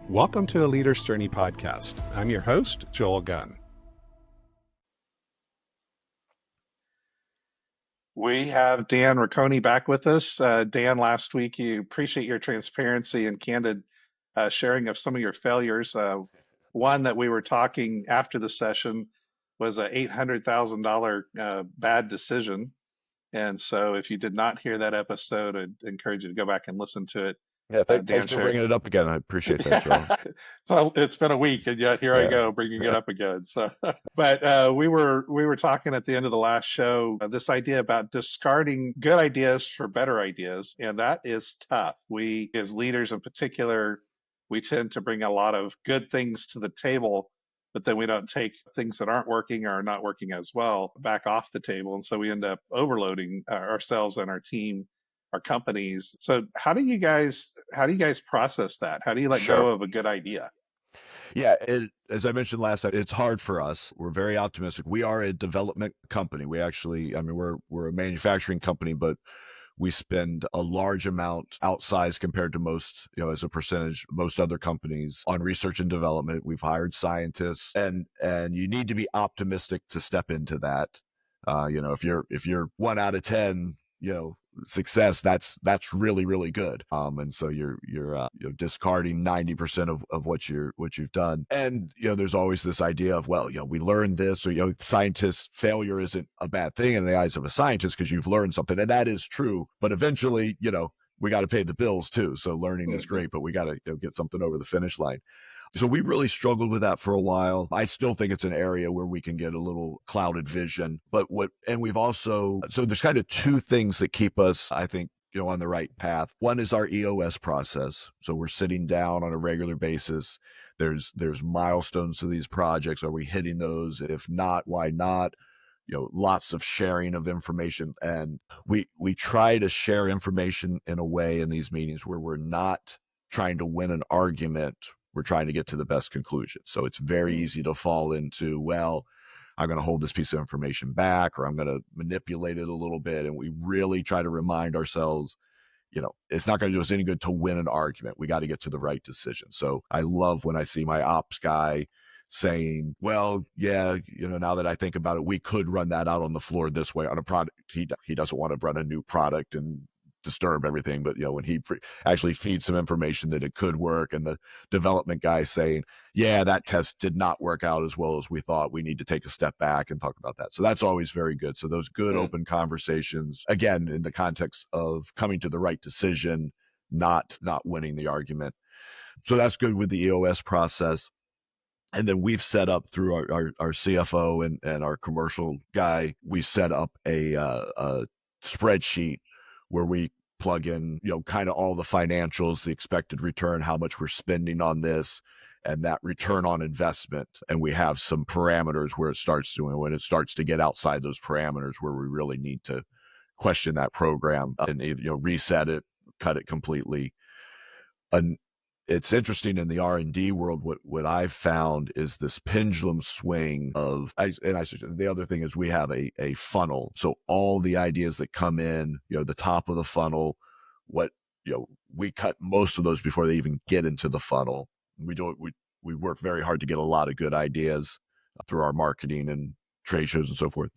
Welcome to a Leader's Journey podcast. I'm your host, Joel Gunn. We have Dan Rocconi back with us. Dan, last week, you appreciate your transparency and candid sharing of some of your failures. One that we were talking after the session was a $800,000 bad decision. And so if you did not hear that episode, I'd encourage you to go back and listen to it. Yeah, thanks for bringing it up again. I appreciate that, Joel. So it's been a week, and yet here I go bringing it up again. So, but we were talking at the end of the last show this idea about discarding good ideas for better ideas, and that is tough. We, as leaders in particular, we tend to bring a lot of good things to the table, but then we don't take things that aren't working or are not working as well back off the table, and so we end up overloading ourselves and our team, our companies. So how do you guys process that? How do you let go of a good idea? Yeah, as I mentioned last time, it's hard for us. We're very optimistic. We are a development company. We actually, we're a manufacturing company, but we spend a large amount outsized compared to most, as a percentage, most other companies on research and development. We've hired scientists, and you need to be optimistic to step into that. If you're 1 out of 10, success, that's really, really good. And so you're discarding 90% of what you've done. And, there's always this idea of, we learned this, or, scientists, failure isn't a bad thing in the eyes of a scientist because you've learned something. And that is true. But eventually, we got to pay the bills too. So learning is great, but we got to get something over the finish line. So we really struggled with that for a while. I still think it's an area where we can get a little clouded vision, we've also, so there's kind of two things that keep us, I think, on the right path. One is our EOS process. So we're sitting down on a regular basis. There's milestones to these projects. Are we hitting those? If not, why not? Lots of sharing of information. And we try to share information in a way in these meetings where we're not trying to win an argument. We're trying to get to the best conclusion. So it's very easy to fall into, I'm going to hold this piece of information back, or I'm going to manipulate it a little bit. And we really try to remind ourselves, it's not going to do us any good to win an argument. We got to get to the right decision. So I love when I see my ops guy saying, now that I think about it, we could run that out on the floor this way on a product. He doesn't want to run a new product and disturb everything, but when he actually feeds some information that it could work, and the development guy saying, that test did not work out as well as we thought, we need to take a step back and talk about that. So that's always very good. So those good open conversations, again, in the context of coming to the right decision, not winning the argument. So that's good with the EOS process. And then we've set up through our CFO and our commercial guy, we set up a spreadsheet where we plug in, kind of all the financials, the expected return, how much we're spending on this, and that return on investment. And we have some parameters where when it starts to get outside those parameters, where we really need to question that program and, reset it, cut it completely. And it's interesting in the R&D world, what I've found is this pendulum swing of, the other thing is we have a funnel. So all the ideas that come in, the top of the funnel, we cut most of those before they even get into the funnel. We work very hard to get a lot of good ideas through our marketing and trade shows and so forth.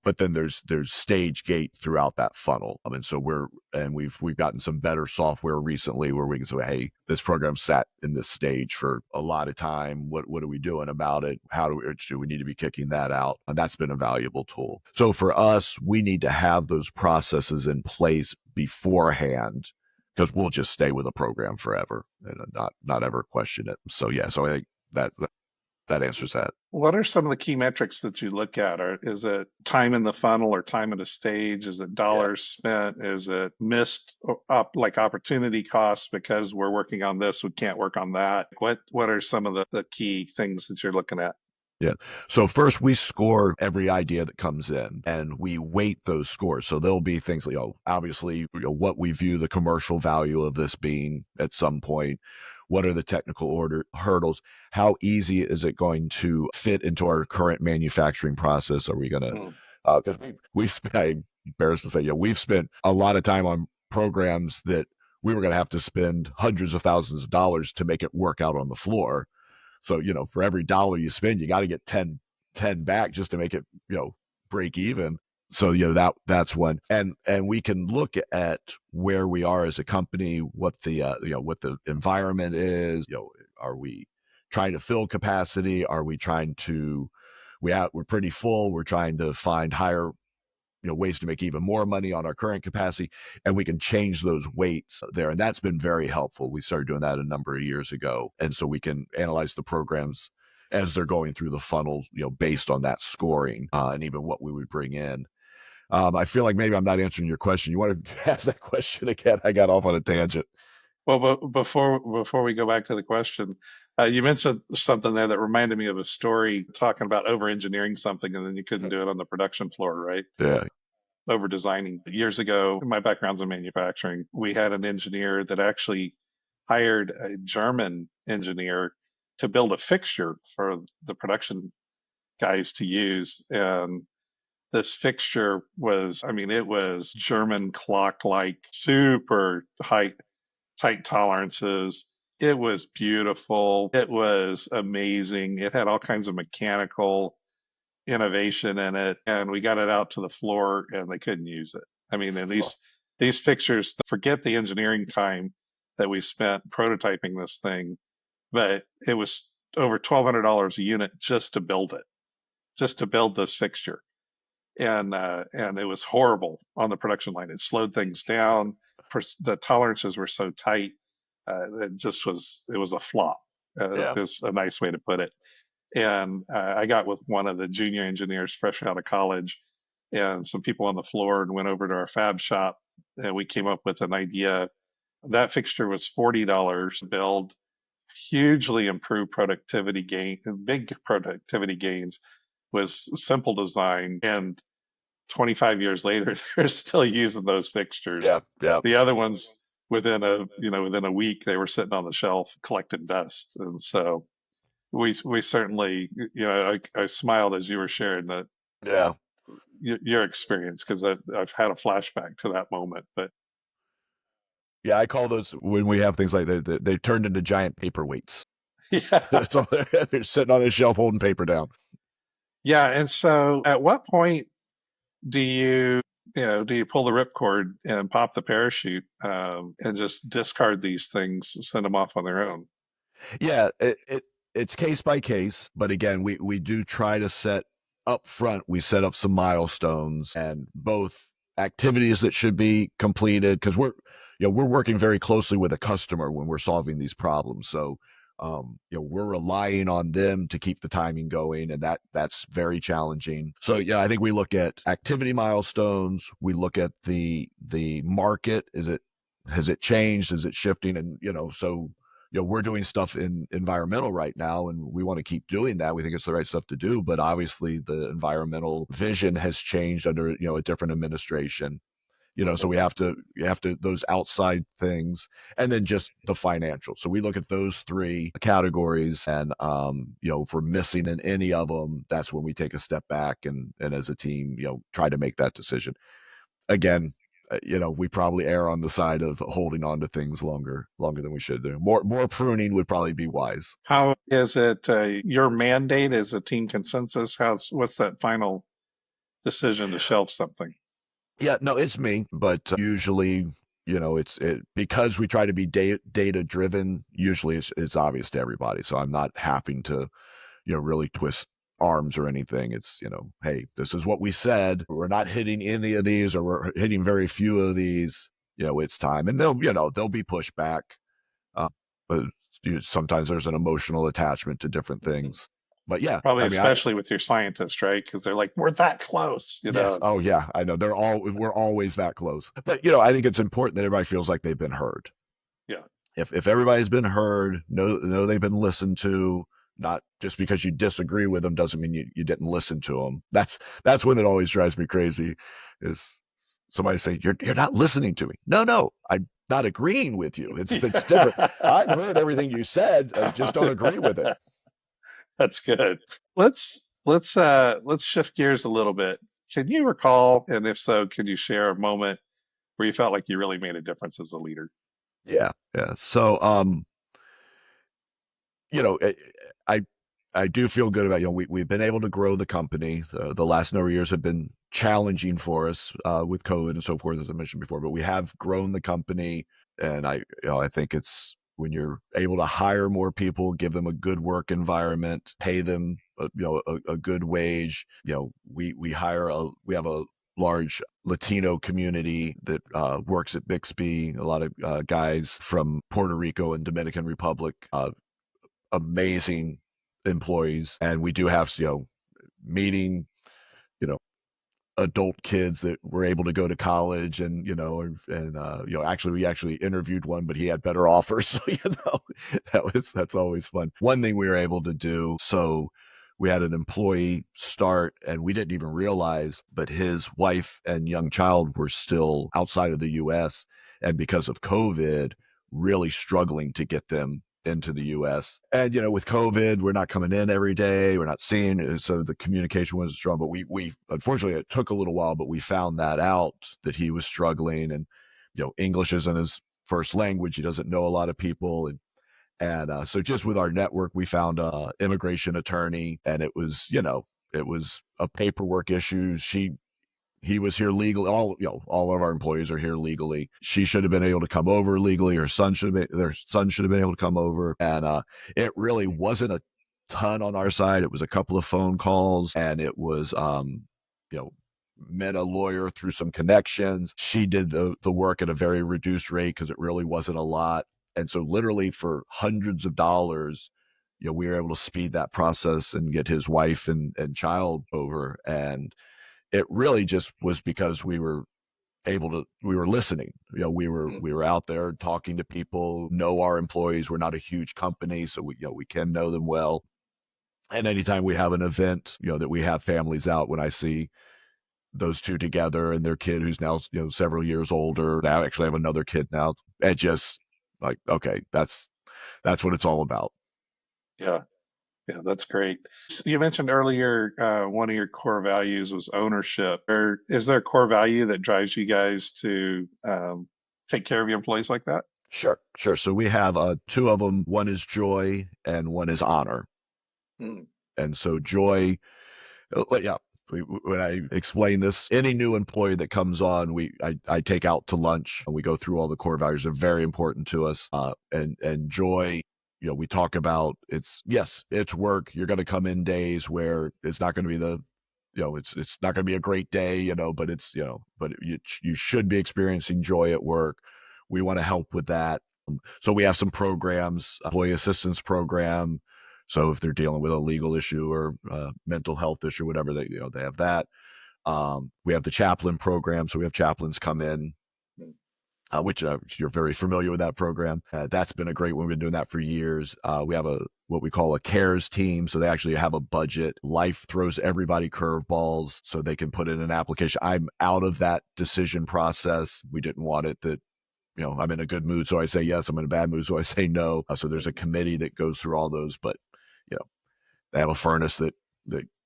But then there's stage gate throughout that funnel. And so we've gotten some better software recently where we can say, hey, this program sat in this stage for a lot of time. What are we doing about it? How do we need to be kicking that out? And that's been a valuable tool. So for us, we need to have those processes in place beforehand, because we'll just stay with a program forever and not ever question it. So so I think that answers that. What are some of the key metrics that you look at? Is it time in the funnel or time at a stage? Is it dollars spent? Is it missed opportunity costs because we're working on this, we can't work on that? What are some of the key things that you're looking at? Yeah. So first we score every idea that comes in, and we weight those scores. So there'll be things like, obviously, what we view the commercial value of this being at some point. What are the technical hurdles? How easy is it going to fit into our current manufacturing process? Are we going to, because I'm embarrassed to say, we've spent a lot of time on programs that we were going to have to spend hundreds of thousands of dollars to make it work out on the floor. So, for every dollar you spend, you got to get 10 back just to make it, break even. So, that's one. And we can look at where we are as a company, what the, what the environment is, are we trying to fill capacity? Are we trying to, we're pretty full. We're trying to find higher, ways to make even more money on our current capacity, and we can change those weights there. And that's been very helpful. We started doing that a number of years ago. And so we can analyze the programs as they're going through the funnel, based on that scoring, and even what we would bring in. I feel like maybe I'm not answering your question. You want to ask that question again? I got off on a tangent. Well, but before we go back to the question, you mentioned something there that reminded me of a story talking about over engineering something and then you couldn't do it on the production floor, right? Yeah. Over designing. Years ago, my background's in manufacturing. We had an engineer that actually hired a German engineer to build a fixture for the production guys to use. And this fixture was, I mean, it was German clock like, super high, tight tolerances. It was beautiful. It was amazing. It had all kinds of mechanical innovation in it, and we got it out to the floor and they couldn't use it. I mean, and these fixtures, forget the engineering time that we spent prototyping this thing, but it was over $1,200 a unit just to build it, just to build this fixture. And it was horrible on the production line. It slowed things down. The tolerances were so tight. It was a flop. Yeah. Is a nice way to put it. And I got with one of the junior engineers fresh out of college and some people on the floor and went over to our fab shop. And we came up with an idea. That fixture was $40 to build, hugely improved productivity gain, big productivity gains, was simple design. And 25 years later, they're still using those fixtures. Yeah. Yeah. The other ones, within a week, they were sitting on the shelf collecting dust. And so we certainly, I smiled as you were sharing that Yeah. your experience because I've had a flashback to that moment. But Yeah. I call those, when we have things like that, they turned into giant paperweights. yeah, So they're sitting on a shelf holding paper down. yeah. And so, at what point do you pull the ripcord and pop the parachute, and just discard these things, send them off on their own? Yeah, it's case by case, but again, we do try to set up front. We set up some milestones and both activities that should be completed because we're working very closely with a customer when we're solving these problems. So we're relying on them to keep the timing going, and that's very challenging. So yeah, I think we look at activity milestones. We look at the market. Has it changed? Is it shifting? And so we're doing stuff in environmental right now, and we want to keep doing that. We think it's the right stuff to do, but obviously the environmental vision has changed under, a different administration. So you have to those outside things, and then just the financial. So we look at those three categories, and if we're missing in any of them, that's when we take a step back and as a team, try to make that decision. Again, we probably err on the side of holding on to things longer than we should do. More pruning would probably be wise. How is it your mandate as a team consensus? What's that final decision to shelve something? Yeah, no, it's me, but usually, because we try to be data driven. Usually, it's obvious to everybody, so I'm not having to really twist arms or anything. It's, hey, this is what we said. We're not hitting any of these, or we're hitting very few of these. It's time, and there'll be pushback. Uh, but sometimes there's an emotional attachment to different things. But yeah, Probably I mean, especially with your scientists, right? Because they're like, we're that close, yes. Oh yeah, I know. We're always that close. But I think it's important that everybody feels like they've been heard. Yeah. If everybody's been heard, know they've been listened to, not just because you disagree with them doesn't mean you didn't listen to them. That's when it always drives me crazy, is somebody say you're not listening to me. No, I'm not agreeing with you. It's different. I've heard everything you said. I just don't agree with it. That's good. Let's shift gears a little bit. Can you recall, and if so, can you share a moment where you felt like you really made a difference as a leader? Yeah, yeah. So, you know, I I do feel good about, we've been able to grow the company. The last number of years have been challenging for us with COVID and so forth, as I mentioned before, but we have grown the company. And I think it's when you're able to hire more people, give them a good work environment, pay them, a good wage. We have a large Latino community that works at Bixby. A lot of guys from Puerto Rico and Dominican Republic, amazing employees, and we do have meeting you know adult kids that were able to go to college, and actually we actually interviewed one, but he had better offers. So that's always fun. One thing we were able to do, so we had an employee start and we didn't even realize, but his wife and young child were still outside of the US, and because of COVID, really struggling to get them into the US. And with COVID, we're not coming in every day, we're not seeing, so the communication wasn't strong. But we unfortunately, it took a little while, but we found that out, that he was struggling. And English isn't his first language, he doesn't know a lot of people. And so just with our network, we found a immigration attorney, and it was a paperwork issue. He was here legally. All of our employees are here legally. She should have been able to come over legally. Their son should have been able to come over. And it really wasn't a ton on our side. It was a couple of phone calls, and it was, you know, met a lawyer through some connections. She did the work at a very reduced rate because it really wasn't a lot. And so literally for hundreds of dollars, we were able to speed that process and get his wife and child over. And it really just was because we were listening. We were out there talking to people, know our employees. We're not a huge company, so we can know them well. And anytime we have an event, that we have families out, when I see those two together and their kid, who's now, several years older, they actually have another kid now. It just, like, okay, that's what it's all about. Yeah. Yeah, that's great. So you mentioned earlier one of your core values was ownership. Or is there a core value that drives you guys to take care of your employees like that? Sure, sure. So we have two of them. One is joy and one is honor. Mm, And so joy, yeah. When I explain this, any new employee that comes on, I take out to lunch, and we go through all the core values. They're very important to us. And joy, we talk about, yes, it's work. You're going to come in days where it's not going to be it's not going to be a great day, but but you should be experiencing joy at work. We want to help with that. So we have some programs, employee assistance program. So if they're dealing with a legal issue or mental health issue, whatever, they have that. We have the chaplain program. So we have chaplains come in, mm, which you're very familiar with that program. That's been a great one. We've been doing that for years. We have what we call a cares team. So they actually have a budget. Life throws everybody curveballs, so they can put in an application. I'm out of that decision process. We didn't want it that, I'm in a good mood, so I say yes. I'm in a bad mood, so I say no. So there's a committee that goes through all those. But you know, they have a furnace that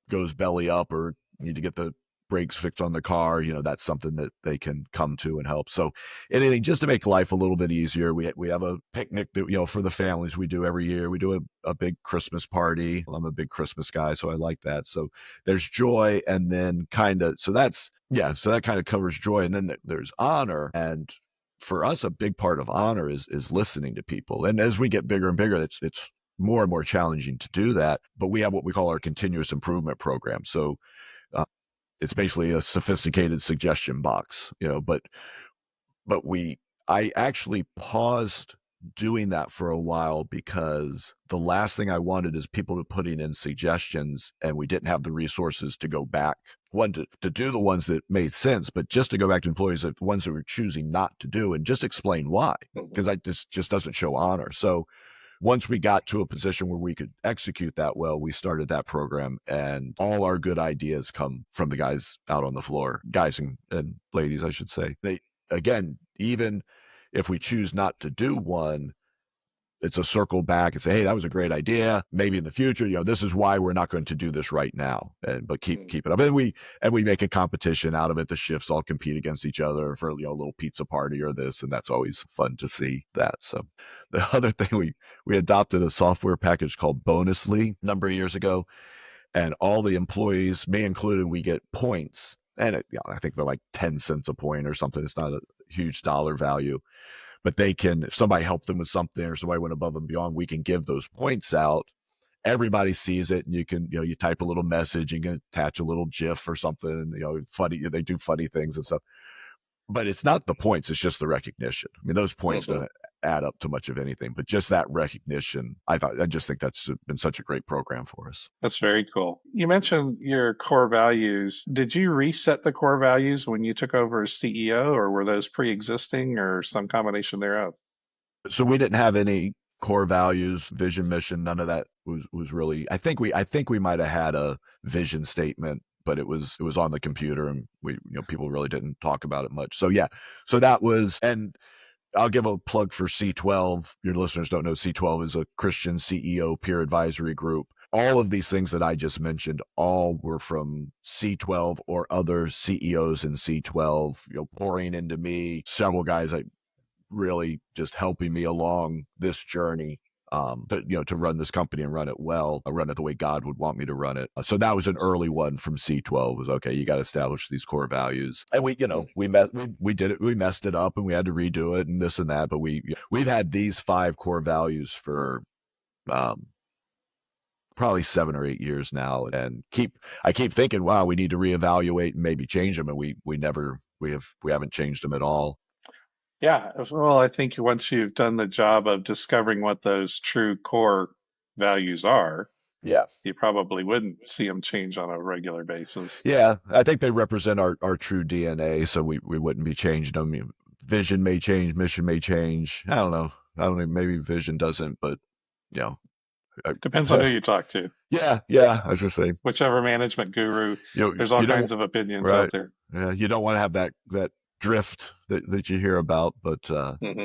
goes belly up, or need to get the brakes fixed on the car. That's something that they can come to and help. So anything just to make life a little bit easier. We have a picnic that, for the families, we do every year. We do a big Christmas party. I'm a big Christmas guy, so I like that. So there's joy, and then so that kind of covers joy. And then there's honor. And for us, a big part of honor is listening to people. And as we get bigger and bigger, it's more and more challenging to do that. But we have what we call our continuous improvement program. So uh, it's basically a sophisticated suggestion box, but I actually paused doing that for a while, because the last thing I wanted is people to putting in suggestions and we didn't have the resources to go back. One, to do the ones that made sense, but just to go back to employees, the ones that were choosing not to do, and just explain why, mhm, because I just doesn't show honor. So once we got to a position where we could execute that well, we started that program, and all our good ideas come from the guys out on the floor, guys and ladies, I should say. Again, even if we choose not to do one, it's a circle back and say, hey, that was a great idea. Maybe in the future, this is why we're not going to do this right now. But keep it up. And we make a competition out of it. The shifts all compete against each other for a little pizza party or this, and that's always fun to see that. So the other thing, we adopted a software package called Bonusly a number of years ago, and all the employees, me included, we get points. And I think they're like 10 cents a point or something. It's not a huge dollar value, but they can, if somebody helped them with something or somebody went above and beyond, we can give those points out. Everybody sees it, and you can, you type a little message, you can attach a little GIF or something, and, funny, they do funny things and stuff. But it's not the points, it's just the recognition. I mean, those points don't add up to much of anything, but just that recognition, I just think that's been such a great program for us. That's very cool. You mentioned your core values. Did you reset the core values when you took over as CEO, or were those pre-existing, or some combination thereof? So we didn't have any core values, vision, mission. None of that was really, I think we might've had a vision statement, but it was on the computer, and people really didn't talk about it much. So yeah, so that was, and I'll give a plug for C12. Your listeners don't know, C12 is a Christian CEO peer advisory group. All of these things that I just mentioned, all were from C12 or other CEOs in C12, pouring into me, several guys really just helping me along this journey, to run this company and run it well, run it the way God would want me to run it. So that was an early one from C12, was, okay, you got to establish these core values. And we did it, we messed it up, and we had to redo it and this and that. But we've had these 5 core values for, probably 7 or 8 years now. And I keep thinking, wow, we need to reevaluate and maybe change them. And we haven't changed them at all. Yeah, well, I think once you've done the job of discovering what those true core values are, Yeah, you probably wouldn't see them change on a regular basis. yeah, I think they represent our true DNA, so we wouldn't be changing them. Vision may change, mission may change. I don't know. Maybe vision doesn't, but you know, Depends on who you talk to. yeah. I was just saying, Whichever management guru, there's all you don't, kinds of opinions right? out there. Yeah, you don't want to have that drift that you hear about, but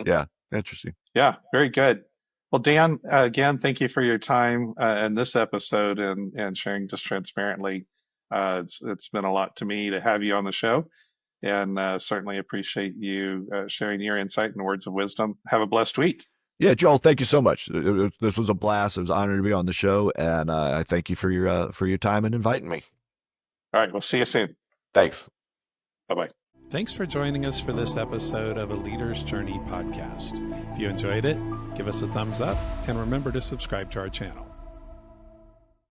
yeah, interesting. Yeah, very good. Well, Dan, again, thank you for your time in this episode and sharing just transparently. It's been a lot to me to have you on the show, and certainly appreciate you sharing your insight and words of wisdom. Have a blessed week. Yeah, Joel, thank you so much. This was a blast. It was an honor to be on the show, and I thank you for your time and inviting me. All right, we'll see you soon. Thanks. Bye-bye. Thanks for joining us for this episode of A Leader's Journey podcast. If you enjoyed it, give us a thumbs up and remember to subscribe to our channel.